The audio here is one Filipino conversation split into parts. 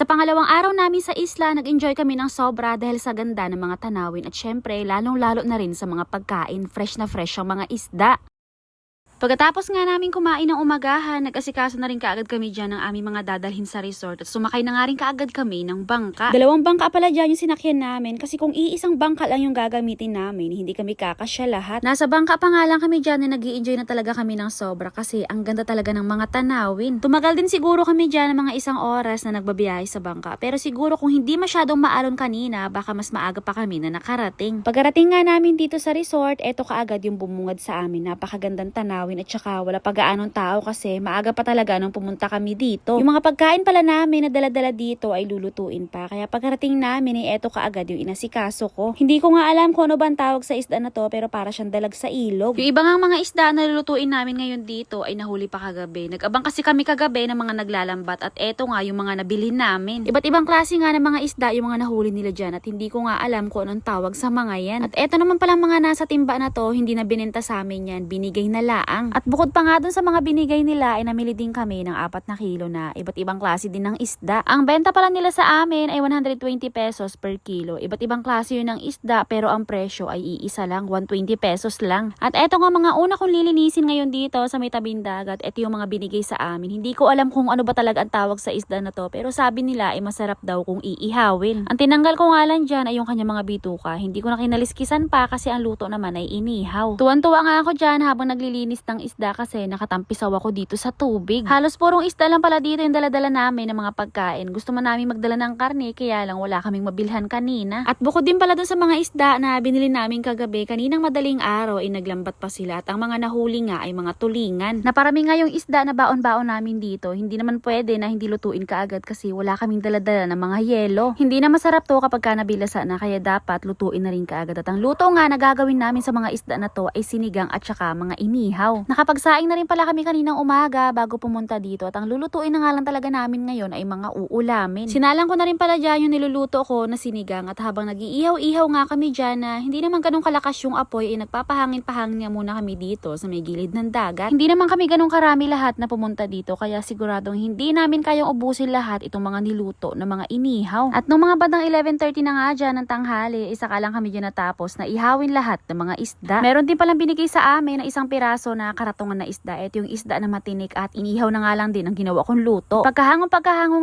Sa pangalawang araw namin sa isla, nag-enjoy kami ng sobra dahil sa ganda ng mga tanawin at syempre lalong-lalo na rin sa mga pagkain, fresh na fresh ang mga isda. Pagkatapos nga namin kumain ng umagahan, nag-asikaso na rin kaagad kami dyan ng aming mga dadalhin sa resort at sumakay na nga rin kaagad kami ng bangka. Dalawang bangka pala dyan yung sinakyan namin kasi kung iisang bangka lang yung gagamitin namin, hindi kami kakasya lahat. Nasa bangka pa nga lang kami dyan na nag-i-enjoy na talaga kami ng sobra kasi ang ganda talaga ng mga tanawin. Tumagal din siguro kami dyan ng mga isang oras na nagbabiyahe sa bangka pero siguro kung hindi masyadong maalon kanina, baka mas maaga pa kami na nakarating. Pagkarating nga namin dito sa resort, eto kaagad yung bumungad sa amin, napakagandang tanawin. At saka wala pa gaanong tao kasi maaga pa talaga nung pumunta kami dito. Yung mga pagkain pala namin na dala-dala dito ay lulutuin pa. Kaya pagkarating namin ay eto kaagad yung inasikaso ko. Hindi ko nga alam kung ano ba ang tawag sa isda na to pero para siyang dalag sa ilog. Yung iba nga mga isda na lulutuin namin ngayon dito ay nahuli pa kagabi. Nag-abang kasi kami kagabi ng mga naglalambat at eto nga yung mga nabili namin. Iba't ibang klase nga ng mga isda yung mga nahuli nila dyan at hindi ko nga alam kung anong tawag sa mga yan. At eto naman pala mga nasa timba na to, hindi na bininta sa amin yan. Binigay na laang. At bukod pa nga dun sa mga binigay nila ay namili din kami ng 4 na kilo na iba't ibang klase din ng isda. Ang benta pala nila sa amin ay 120 pesos per kilo. Iba't ibang klase yun ng isda pero ang presyo ay iisa lang, 120 pesos lang. At eto nga mga una kong lilinisin ngayon dito sa may tabing dagat, eto yung mga binigay sa amin. Hindi ko alam kung ano ba talaga ang tawag sa isda na to pero sabi nila ay masarap daw kung iihawin. Ang tinanggal ko nga lang dyan ay yung kanyang mga bituka. Hindi ko na kinaliskisan pa kasi ang luto naman ay inihaw. Tuwan-tuwa nga ako dyan habang naglilinis ng isda kasi nakatampisaw ako dito sa tubig. Halos purong isda lang pala dito yung daladala namin ng mga pagkain. Gusto man namin magdala ng karne kaya lang wala kaming mabilhan kanina. At bukod din pala dun sa mga isda na binili namin kagabi, kaninang madaling araw ay naglambat pa sila at ang mga nahuli nga ay mga tulingan. Naparami nga yung isda na baon-baon namin dito. Hindi naman pwede na hindi lutuin kaagad kasi wala kaming daladala ng mga yelo. Hindi na masarap to kapag ka nabilasa na kaya dapat lutuin na rin kaagad. At ang luto nga na gagawin namin sa mga isda na to ay sinigang at saka mga inihaw. Nakapagsaing na rin pala kami kaninang umaga bago pumunta dito at ang lulutuin na nga lang talaga namin ngayon ay mga uulamin. Sinalang ko na rin pala dyan yung niluluto ko na sinigang at habang nag-iihaw-ihaw nga kami dyan na hindi naman ganun kalakas yung apoy ay nagpapahangin-pahangin nga muna kami dito sa may gilid ng dagat. Hindi naman kami ganun karami lahat na pumunta dito kaya siguradong hindi namin kayang ubusin lahat itong mga niluto na mga inihaw. At nung mga bandang 11:30 na nga dyan ng tanghali, isa ka lang kami dyan natapos na ihawin lahat ng mga isda. Meron din palang binigay sa amin na isang piraso na karatungan na isda. Ito yung isda na matinik at inihaw na nga lang din ang ginawa kong luto. Pagkahango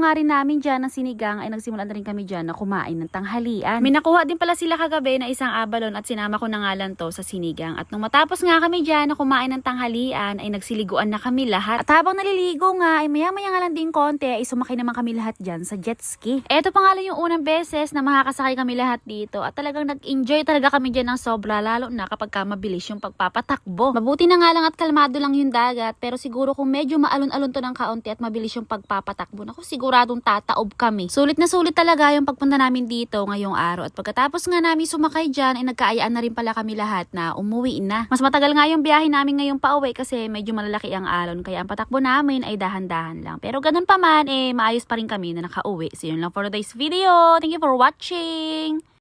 nga rin namin dyan ng sinigang ay nagsimula na rin kami dyan na kumain ng tanghalian. May nakuha din pala sila kagabi na isang abalon at sinama ko na nga lang to sa sinigang. At nung matapos nga kami dyan na kumain ng tanghalian ay nagsiliguan na kami lahat. At habang naliligo nga ay maya-maya nga lang din konti ay sumakay naman kami lahat dyan sa jet ski. Eto pa nga lang yung unang beses na makakasakay kami lahat dito at talagang nag-enjoy talaga kami dyan ng sobra lalo na kapag ka mabilis yung pagpapatakbo. Mabuti na nga lang at kalmado lang yung dagat pero siguro kung medyo maalon-alon to ng kaunti at mabilis yung pagpapatakbo, naku siguradong tataob kami. Sulit na sulit talaga yung pagpunta namin dito ngayong araw at pagkatapos nga namin sumakay dyan ay nagkaayaan na rin pala kami lahat na umuwi na. Mas matagal nga yung biyahe namin ngayong pauwi kasi medyo malalaki ang alon kaya ang patakbo namin ay dahan-dahan lang. Pero ganun pa man maayos pa rin kami na nakauwi. So yun lang for today's video. Thank you for watching!